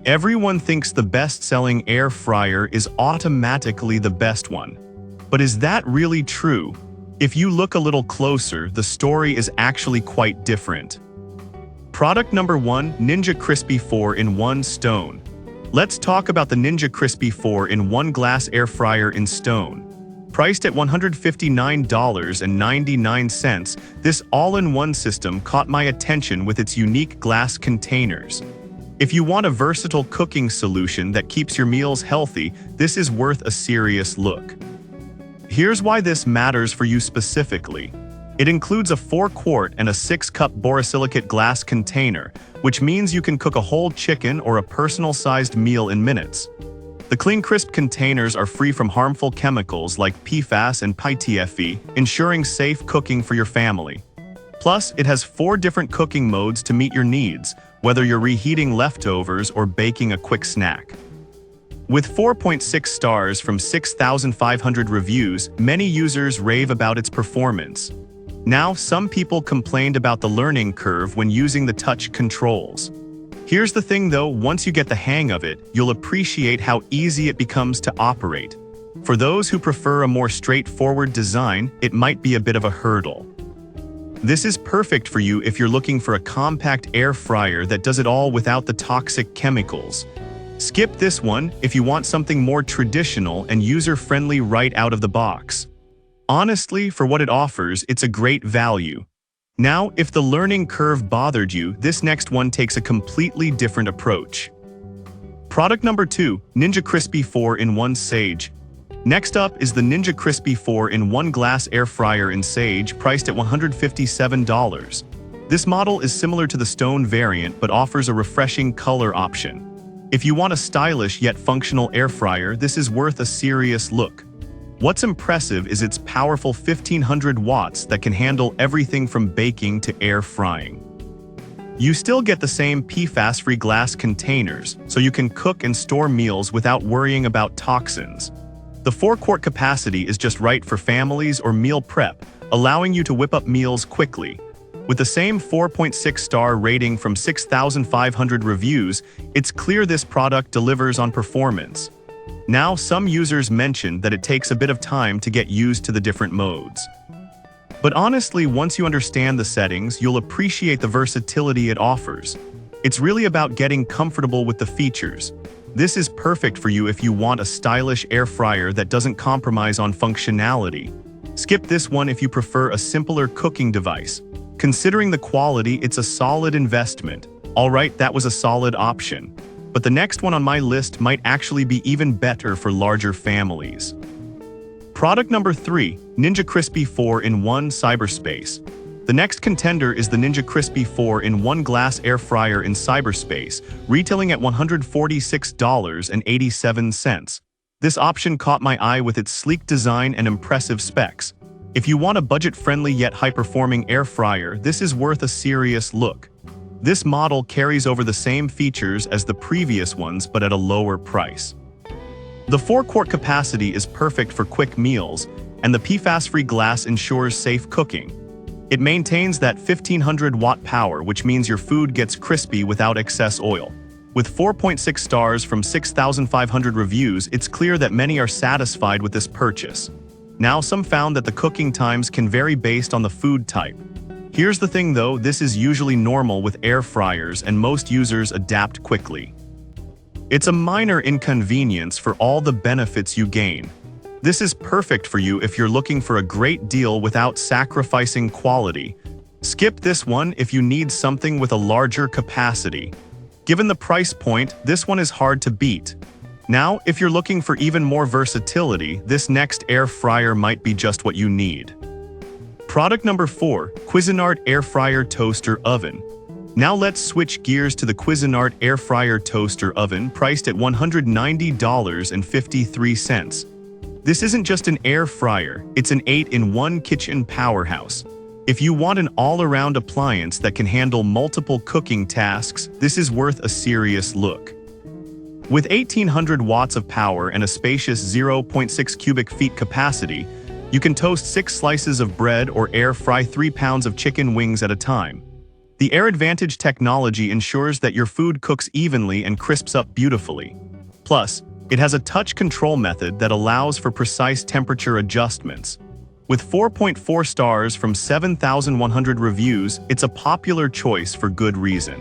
Everyone thinks the best-selling air fryer is automatically the best one. But is that really true? If you look a little closer, the story is actually quite different. Product number 1, Ninja Crispy 4-in-1 Stone. Let's talk about the Ninja Crispy 4-in-1 glass air fryer in stone. Priced at $159.99, this all-in-one system caught my attention with its unique glass containers. If you want a versatile cooking solution that keeps your meals healthy, this is worth a serious look. Here's why this matters for you specifically. It includes a 4-quart and a 6-cup borosilicate glass container, which means you can cook a whole chicken or a personal-sized meal in minutes. The clean, crisp containers are free from harmful chemicals like PFAS and PTFE, ensuring safe cooking for your family. Plus, it has 4 different cooking modes to meet your needs, whether you're reheating leftovers or baking a quick snack. With 4.6 stars from 6,500 reviews, many users rave about its performance. Now, some people complained about the learning curve when using the touch controls. Here's the thing though, once you get the hang of it, you'll appreciate how easy it becomes to operate. For those who prefer a more straightforward design, it might be a bit of a hurdle. This is perfect for you if you're looking for a compact air fryer that does it all without the toxic chemicals. Skip this one if you want something more traditional and user-friendly right out of the box. Honestly, for what it offers, it's a great value. Now, if the learning curve bothered you, this next one takes a completely different approach. Product number 2, Ninja Crispy 4-in-1 Sage. Next up is the Ninja Crispy 4-in-1 glass air fryer in Sage, priced at $157. This model is similar to the stone variant but offers a refreshing color option. If you want a stylish yet functional air fryer, this is worth a serious look. What's impressive is its powerful 1500 watts that can handle everything from baking to air frying. You still get the same PFAS-free glass containers, so you can cook and store meals without worrying about toxins. The 4-quart capacity is just right for families or meal prep, allowing you to whip up meals quickly. With the same 4.6-star rating from 6,500 reviews, it's clear this product delivers on performance. Now, some users mention that it takes a bit of time to get used to the different modes. But honestly, once you understand the settings, you'll appreciate the versatility it offers. It's really about getting comfortable with the features. This is perfect for you if you want a stylish air fryer that doesn't compromise on functionality. Skip this one if you prefer a simpler cooking device. Considering the quality, it's a solid investment. Alright, that was a solid option. But the next one on my list might actually be even better for larger families. Product number 3, Ninja Crispy 4-in-1 Cyberspace. The next contender is the Ninja Crispy 4-in-1 glass air fryer in cyberspace, retailing at $146.87. This option caught my eye with its sleek design and impressive specs. If you want a budget-friendly yet high-performing air fryer, this is worth a serious look. This model carries over the same features as the previous ones but at a lower price. The 4-quart capacity is perfect for quick meals, and the PFAS-free glass ensures safe cooking. It maintains that 1500-watt power, which means your food gets crispy without excess oil. With 4.6 stars from 6,500 reviews, it's clear that many are satisfied with this purchase. Now, some found that the cooking times can vary based on the food type. Here's the thing though, this is usually normal with air fryers and most users adapt quickly. It's a minor inconvenience for all the benefits you gain. This is perfect for you if you're looking for a great deal without sacrificing quality. Skip this one if you need something with a larger capacity. Given the price point, this one is hard to beat. Now, if you're looking for even more versatility, this next air fryer might be just what you need. Product number 4, Cuisinart Air Fryer Toaster Oven. Now let's switch gears to the Cuisinart Air Fryer Toaster Oven, priced at $190.53. This isn't just an air fryer, it's an 8-in-1 kitchen powerhouse. If you want an all-around appliance that can handle multiple cooking tasks, this is worth a serious look. With 1,800 watts of power and a spacious 0.6 cubic feet capacity, you can toast 6 slices of bread or air fry 3 pounds of chicken wings at a time. The Air Advantage technology ensures that your food cooks evenly and crisps up beautifully. Plus, it has a touch control method that allows for precise temperature adjustments. With 4.4 stars from 7,100 reviews, it's a popular choice for good reason.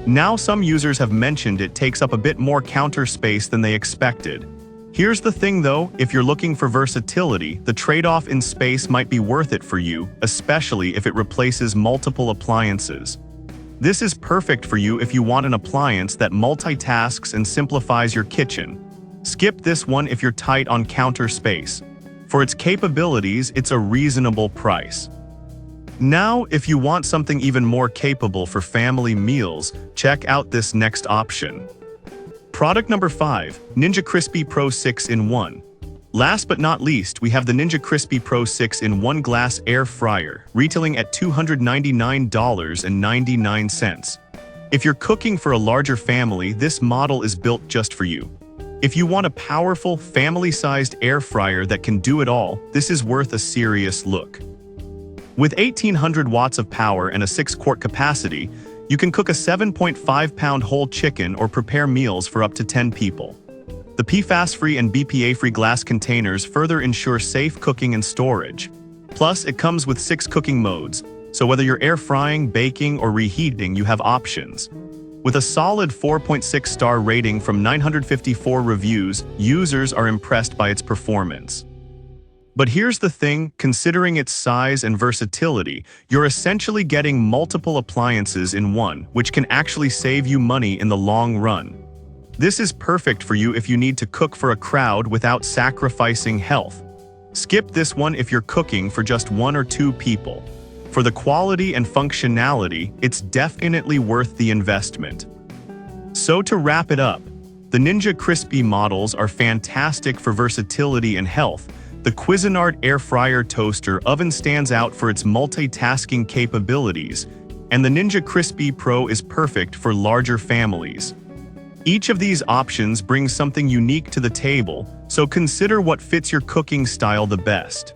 Now some users have mentioned it takes up a bit more counter space than they expected. Here's the thing though, if you're looking for versatility, the trade-off in space might be worth it for you, especially if it replaces multiple appliances. This is perfect for you if you want an appliance that multitasks and simplifies your kitchen. Skip this one if you're tight on counter space. For its capabilities, it's a reasonable price. Now, if you want something even more capable for family meals, check out this next option. Product number 5, Ninja Crispi Pro 6-in-1. Last but not least, we have the Ninja Crispi Pro 6-in-1 glass air fryer, retailing at $299.99. If you're cooking for a larger family, this model is built just for you. If you want a powerful, family-sized air fryer that can do it all, this is worth a serious look. With 1,800 watts of power and a 6-quart capacity, you can cook a 7.5-pound whole chicken or prepare meals for up to 10 people. The PFAS-free and BPA-free glass containers further ensure safe cooking and storage. Plus, it comes with 6 cooking modes, so whether you're air frying, baking, or reheating, you have options. With a solid 4.6-star rating from 954 reviews, users are impressed by its performance. But here's the thing, considering its size and versatility, you're essentially getting multiple appliances in one, which can actually save you money in the long run. This is perfect for you if you need to cook for a crowd without sacrificing health. Skip this one if you're cooking for just 1 or 2 people. For the quality and functionality, it's definitely worth the investment. So to wrap it up, the Ninja Crispi models are fantastic for versatility and health. The Cuisinart Air Fryer Toaster Oven stands out for its multitasking capabilities, and the Ninja Crispi Pro is perfect for larger families. Each of these options brings something unique to the table, so consider what fits your cooking style the best.